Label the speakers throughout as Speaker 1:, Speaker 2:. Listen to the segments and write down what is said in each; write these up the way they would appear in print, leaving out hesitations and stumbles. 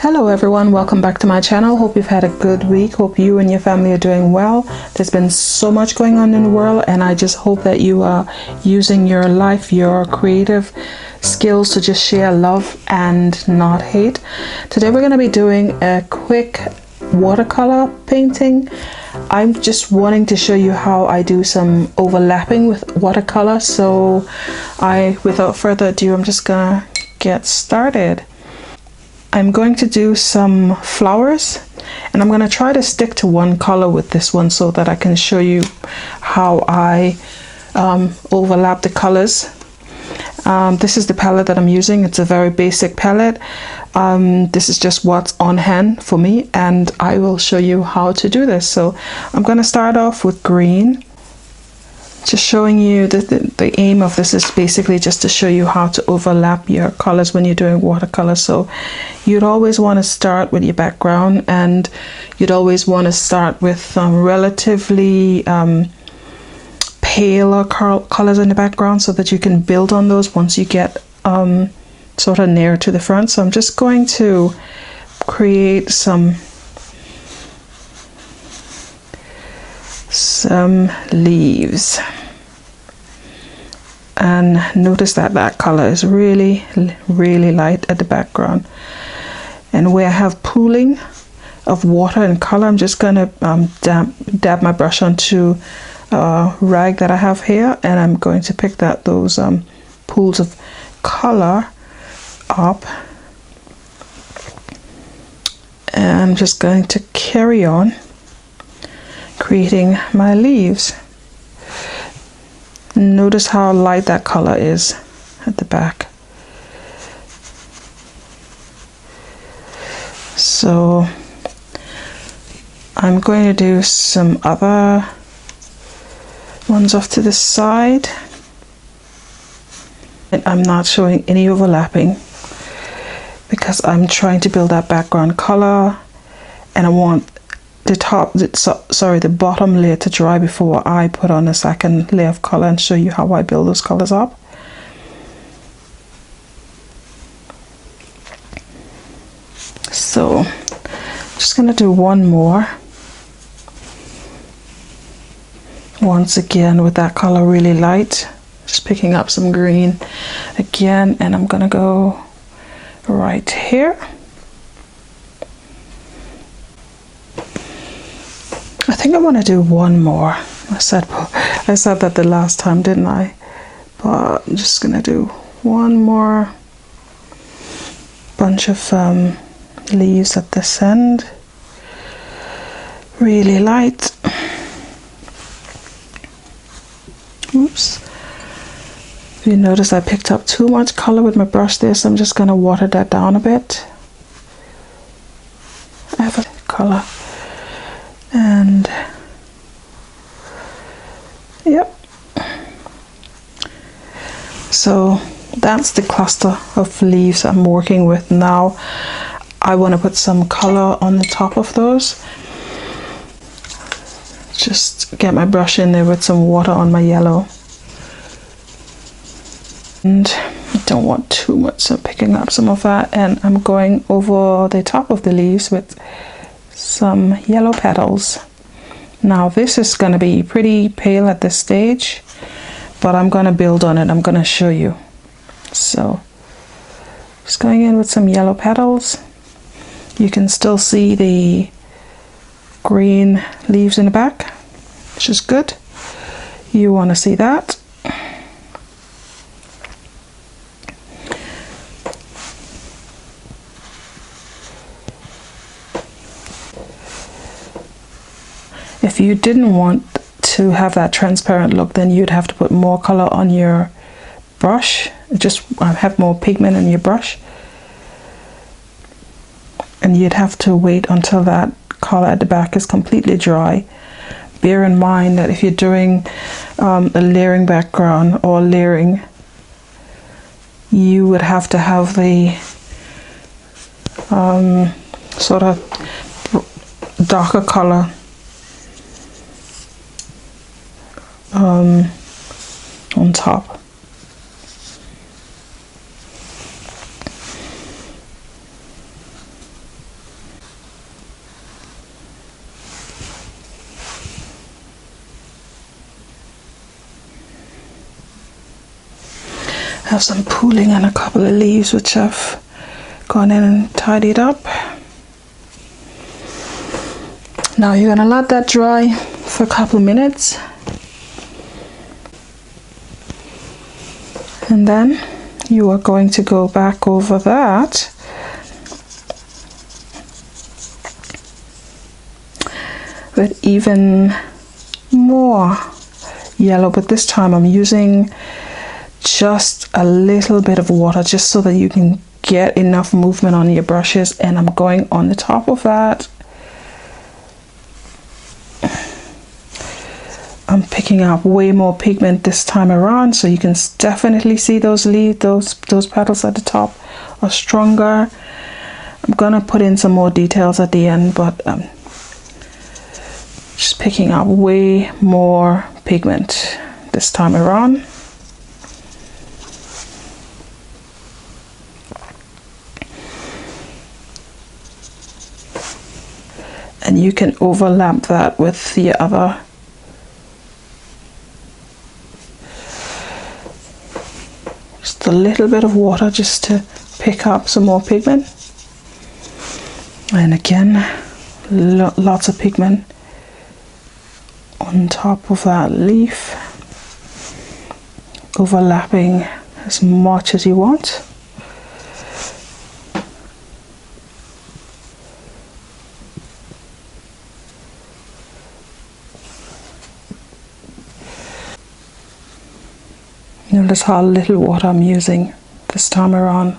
Speaker 1: Hello everyone, welcome back to my channel. Hope you've had a good week. Hope you and your family are doing well. There's been so much going on in the world, and I just hope that you are using your life, your creative skills to just share love and not hate. Today we're going to be doing a quick watercolor painting. I'm just wanting to show you how I do some overlapping with watercolor. So without further ado, I'm just gonna get started. I'm going to do some flowers, and I'm going to try to stick to one color with this one so that I can show you how I overlap the colors. This is the palette that I'm using. It's a very basic palette. This is just what's on hand for me, and I will show you how to do this. So I'm going to start off with green. Just showing you the aim of this is basically just to show you how to overlap your colors when you're doing watercolor. So you'd always want to start with your background, and you'd always want to start with relatively paler colors in the background so that you can build on those once you get sort of near to the front. So I'm just going to create some leaves, and notice that that color is really light at the background, and where I have pooling of water and color, I'm just going to dab my brush onto a rag that I have here, and I'm going to pick those pools of color up, and I'm just going to carry on creating my leaves. Notice how light that color is at the back. So I'm going to do some other ones off to the side, and I'm not showing any overlapping because I'm trying to build that background color, and I want the bottom layer to dry before I put on a second layer of color and show you how I build those colors up. So I'm just gonna do one more, once again with that color really light, just picking up some green again, and I'm gonna go right here. I think I want to do one more. I said that the last time, didn't I? But I'm just gonna do one more bunch of leaves at this end, really light. Oops. If you notice, I picked up too much color with my brush there, so I'm just gonna water that down a bit. I have a color. And yep, so that's the cluster of leaves I'm working with. Now I want to put some color on the top of those. Just get my brush in there with some water on my yellow, and I don't want too much, so I'm picking up some of that, and I'm going over the top of the leaves with some yellow petals. Now this is going to be pretty pale at this stage, but I'm going to build on it. I'm going to show you. So just going in with some yellow petals. You can still see the green leaves in the back, which is good. You want to see that. If you didn't want to have that transparent look, then you'd have to put more color on your brush, just have more pigment in your brush, and you'd have to wait until that color at the back is completely dry. Bear in mind that if you're doing a layering background or layering, you would have to have the sort of darker color on top. have some pooling on a couple of leaves which I've gone in and tidied up. Now you're gonna let that dry for a couple of minutes, and then you are going to go back over that with even more yellow, but this time I'm using just a little bit of water just so that you can get enough movement on your brushes, and I'm going on the top of that. I'm picking up way more pigment this time around, so you can definitely see those leaves, those petals at the top are stronger. I'm gonna put in some more details at the end, but just picking up way more pigment this time around. And you can overlap that with the other. Just a little bit of water just to pick up some more pigment. And again, lots of pigment on top of that leaf, overlapping as much as you want. Notice how little water I'm using this time around.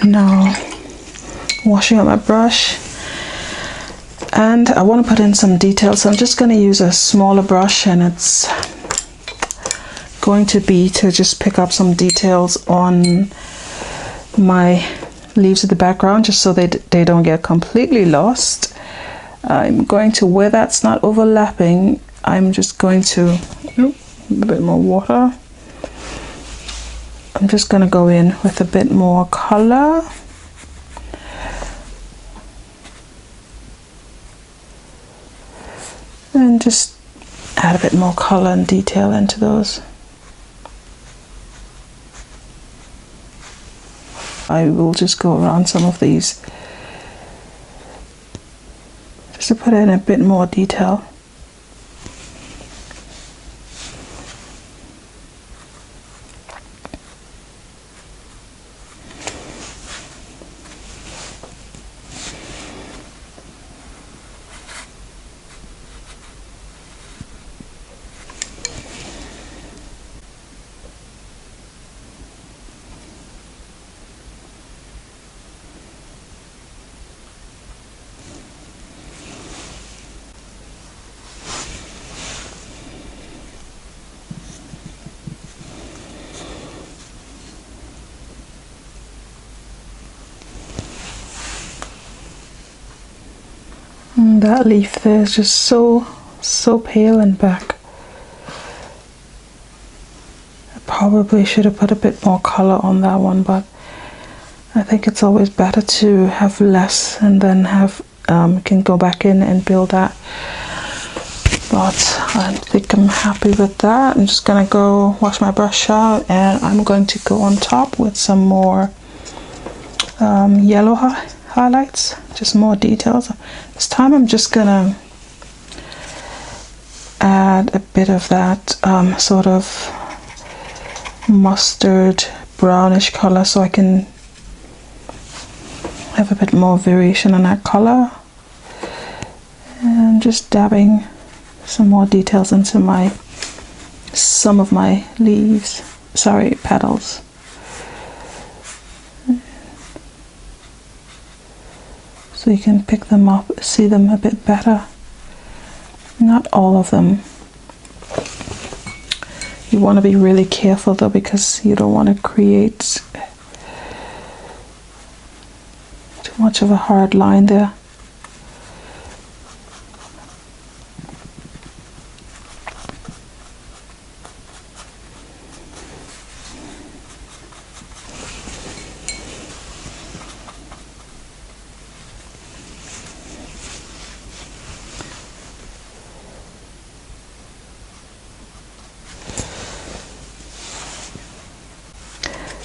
Speaker 1: Now, washing up my brush, and I want to put in some details, so I'm just going to use a smaller brush, and it's going to be to just pick up some details on my leaves at the background, just so they don't get completely lost. I'm going to, where that's not overlapping, I'm just going to, a bit more water. I'm just going to go in with a bit more color. And just add a bit more color and detail into those. I will just go around some of these just to put in a bit more detail. And that leaf there is just so pale and back. I probably should have put a bit more color on that one, but I think it's always better to have less and then have can go back in and build that. But I think I'm happy with that. I'm just gonna go wash my brush out, and I'm going to go on top with some more yellow highlights, just more details. This time I'm just gonna add a bit of that sort of mustard brownish color, so I can have a bit more variation in that color, and just dabbing some more details into some of my leaves, petals. So you can pick them up, see them a bit better. Not all of them. You want to be really careful though, because you don't want to create too much of a hard line there.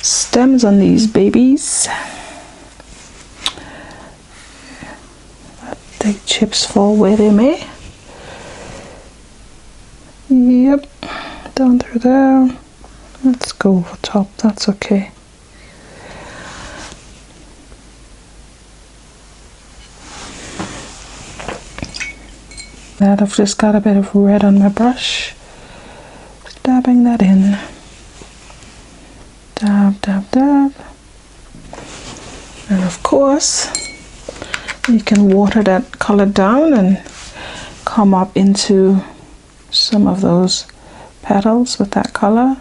Speaker 1: stems on these babies. The chips fall where they may. Yep, down through there. Let's go over top, that's okay. That I've just got a bit of red on my brush. Just dabbing that in. Dab, dab, dab. And of course, you can water that color down and come up into some of those petals with that color.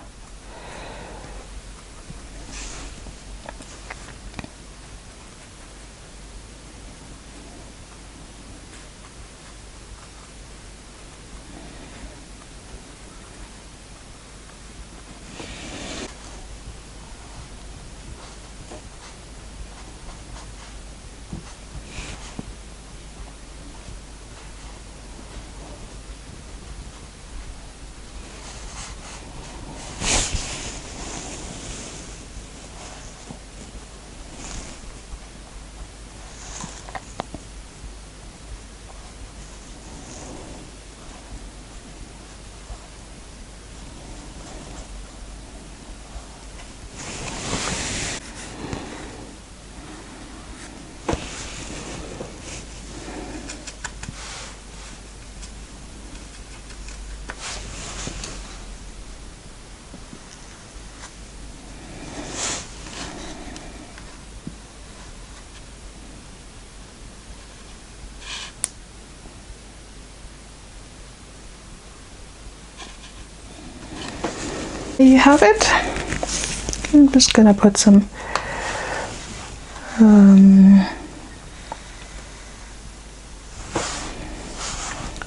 Speaker 1: There you have it. I'm just gonna put some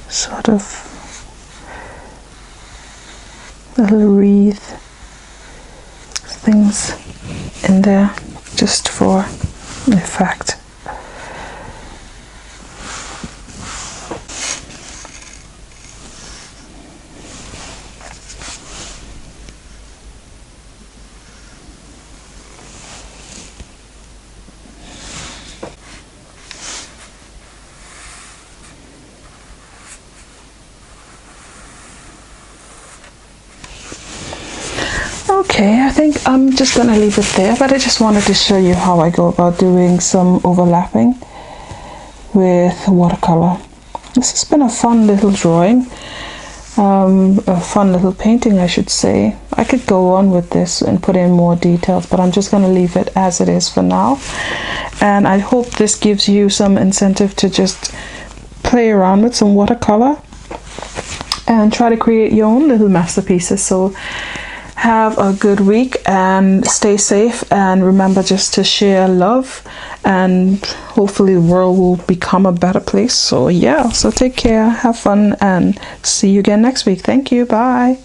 Speaker 1: sort of little wreath things in there just for effect. Okay, I think I'm just going to leave it there, but I just wanted to show you how I go about doing some overlapping with watercolor. This has been a fun little drawing, a fun little painting I should say. I could go on with this and put in more details, but I'm just going to leave it as it is for now. And I hope this gives you some incentive to just play around with some watercolor and try to create your own little masterpieces. So have a good week and stay safe, and remember just to share love, and hopefully the world will become a better place. So yeah, so take care, have fun, and see you again next week. Thank you, bye.